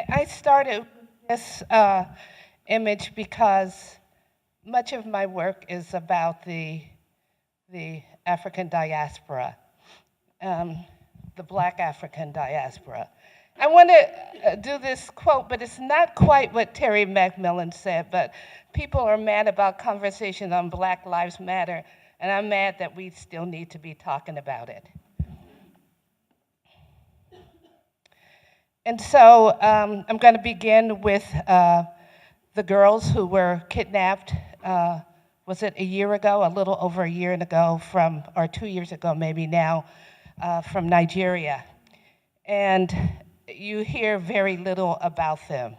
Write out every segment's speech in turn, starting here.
I started this image because much of my work is about the African diaspora, um, the Black African diaspora. I want to do this quote, but it's not quite what Terry McMillan said, but people are mad about conversation on Black Lives Matter, and I'm mad that we still need to be talking about it. And so I'm going to begin with the girls who were kidnapped, was it a year ago, a little over a year ago or 2 years ago maybe now, from Nigeria. And you hear very little about them.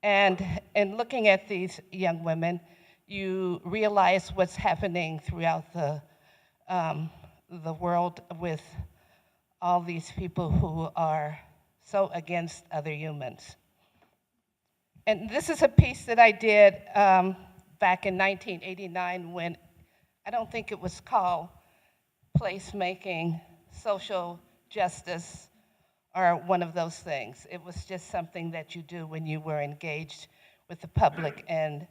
And in looking at these young women, you realize what's happening throughout the world with all these people who are so against other humans. And this is a piece that I did back in 1989 when I don't think it was called placemaking, social justice, or one of those things. It was just something that you do when you were engaged with the public and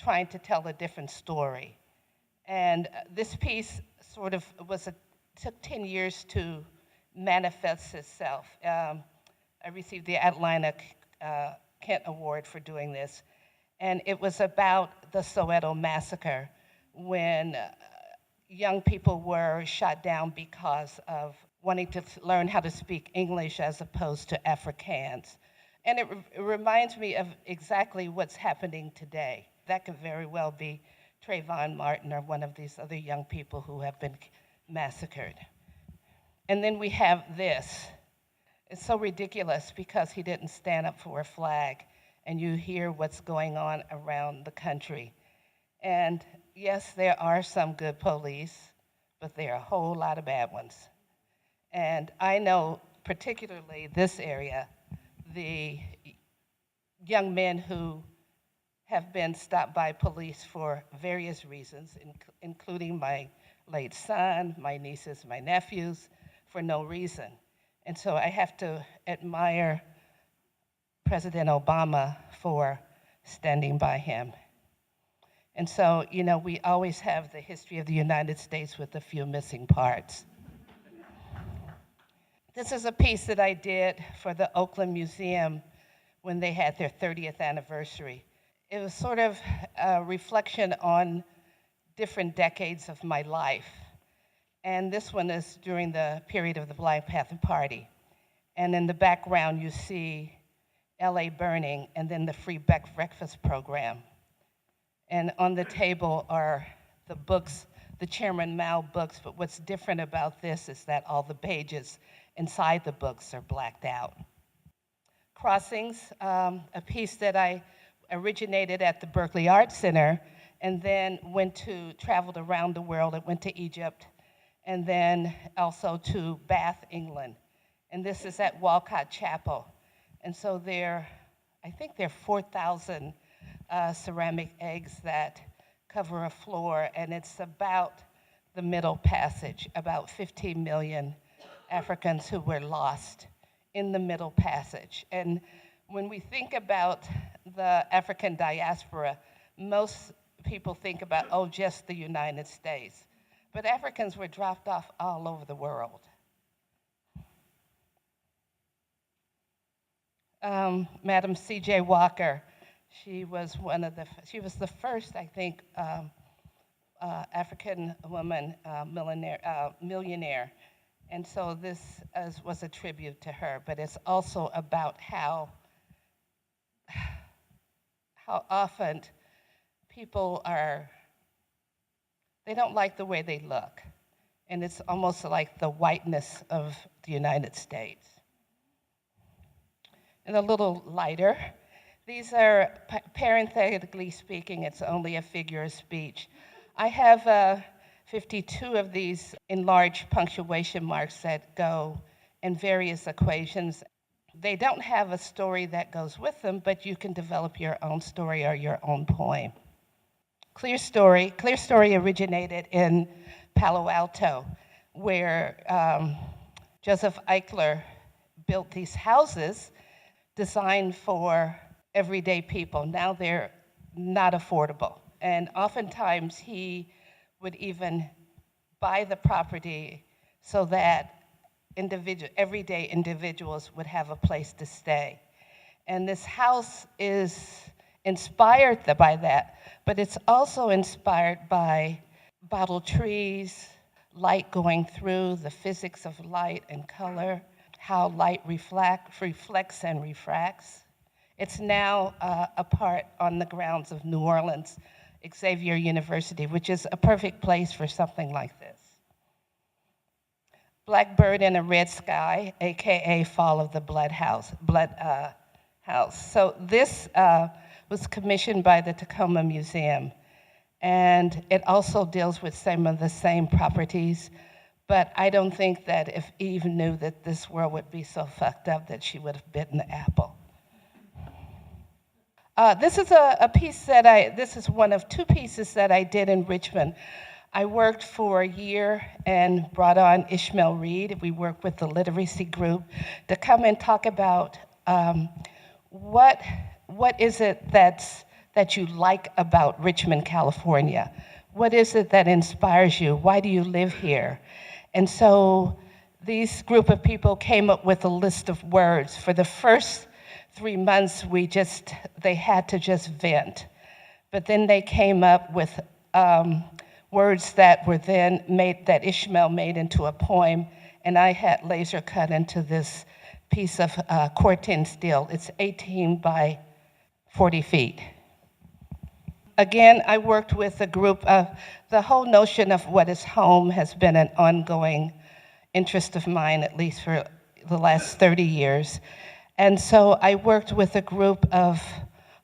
trying to tell a different story. And this piece sort of took 10 years to manifest itself. I received the Atlanta Kent Award for doing this. And it was about the Salento Massacre when young people were shot down because of wanting to learn how to speak English as opposed to Afrikaans. And it reminds me of exactly what's happening today. That could very well be Trayvon Martin or one of these other young people who have been massacred. And then we have this. It's so ridiculous because he didn't stand up for a flag, and you hear what's going on around the country. And yes, there are some good police, but there are a whole lot of bad ones. And I know particularly this area, the young men who have been stopped by police for various reasons, including my late son, my nieces, my nephews, for no reason. And so I have to admire President Obama for standing by him. And so, you know, we always have the history of the United States with a few missing parts. This is a piece that I did for the Oakland Museum when they had their 30th anniversary. It was sort of a reflection on different decades of my life. And this one is during the period of the Black Panther Party. And in the background, you see LA burning and then the free breakfast program. And on the table are the books, the Chairman Mao books, but what's different about this is that all the pages inside the books are blacked out. Crossings, a piece that I originated at the Berkeley Arts Center and then traveled around the world. I went to Egypt and then also to Bath, England. And this is at Walcott Chapel. And so I think there are 4,000 ceramic eggs that cover a floor, and it's about the Middle Passage, about 15 million Africans who were lost in the Middle Passage. And when we think about the African diaspora, most people think about, just the United States. But Africans were dropped off all over the world. Madam C.J. Walker, she was the first, I think, African woman millionaire. And so this was a tribute to her, but it's also about how often people they don't like the way they look. And it's almost like the whiteness of the United States. And a little lighter, these are, parenthetically speaking, it's only a figure of speech. I have 52 of these enlarged punctuation marks that go in various equations. They don't have a story that goes with them, but you can develop your own story or your own poem. Clear Story originated in Palo Alto, where Joseph Eichler built these houses designed for everyday people. Now they're not affordable. And oftentimes he would even buy the property so that everyday individuals would have a place to stay. And this house is inspired by that, but it's also inspired by bottle trees, light going through, the physics of light and color, how light reflects and refracts. It's now a part on the grounds of New Orleans Xavier University, which is a perfect place for something like this. Blackbird in a Red Sky, AKA Fall of the Blood House. So this was commissioned by the Tacoma Museum, and it also deals with some of the same properties, but I don't think that if Eve knew that this world would be so fucked up that she would have bitten the apple. This is a piece this is one of two pieces that I did in Richmond. I worked for a year and brought on Ishmael Reed. We worked with the literacy group to come and talk about what is it that you like about Richmond, California? What is it that inspires you? Why do you live here? And so these group of people came up with a list of words. For the first 3 months, they had to just vent. But then they came up with words that were then that Ishmael made into a poem, and I had laser cut into this piece of corten steel. It's 18 by 40 feet. Again, I worked with a group of, the whole notion of what is home has been an ongoing interest of mine, at least for the last 30 years. And so I worked with a group of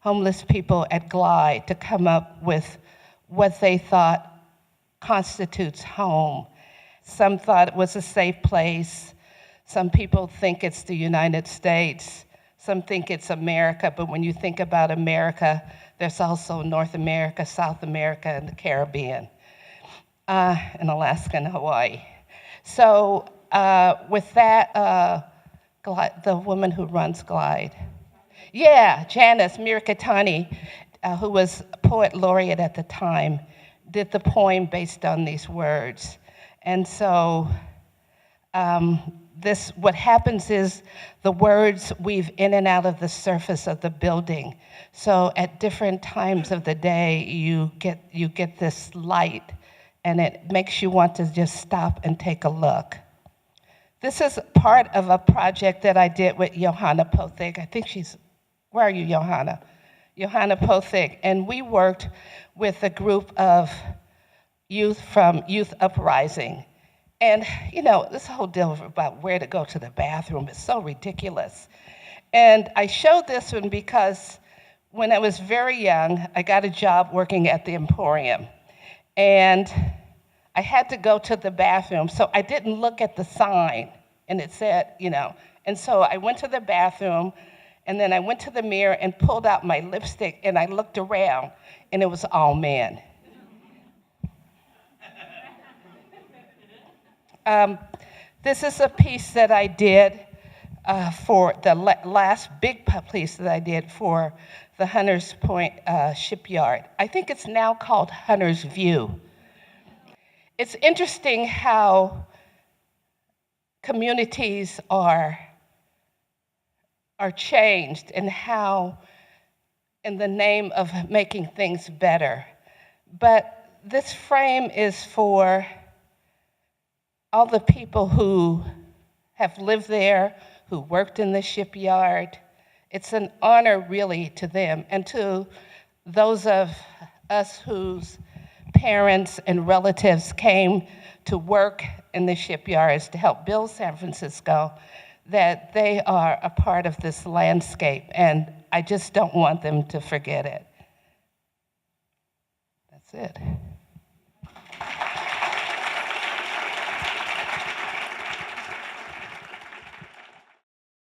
homeless people at Glide to come up with what they thought constitutes home. Some thought it was a safe place. Some people think it's the United States. Some think it's America, but when you think about America, there's also North America, South America, and the Caribbean, and Alaska and Hawaii. So with that, the woman who runs Glide. Yeah, Janice Mirkatani, who was poet laureate at the time, did the poem based on these words. And so what happens is the words weave in and out of the surface of the building. So at different times of the day, you get this light, and it makes you want to just stop and take a look. This is part of a project that I did with Johanna Pothig. I think where are you, Johanna? Johanna Pothig. And we worked with a group of youth from Youth Uprising. And, this whole deal about where to go to the bathroom is so ridiculous. And I showed this one because when I was very young, I got a job working at the Emporium. And I had to go to the bathroom, so I didn't look at the sign, and it said, And so I went to the bathroom, and then I went to the mirror and pulled out my lipstick, and I looked around, and it was all men. This is a piece that I did for the last big piece that I did for the Hunters Point Shipyard. I think it's now called Hunter's View. It's interesting how communities are changed, and how in the name of making things better. But this frame is for all the people who have lived there, who worked in the shipyard. It's an honor really to them, and to those of us whose parents and relatives came to work in the shipyards to help build San Francisco, that they are a part of this landscape, and I just don't want them to forget it. That's it.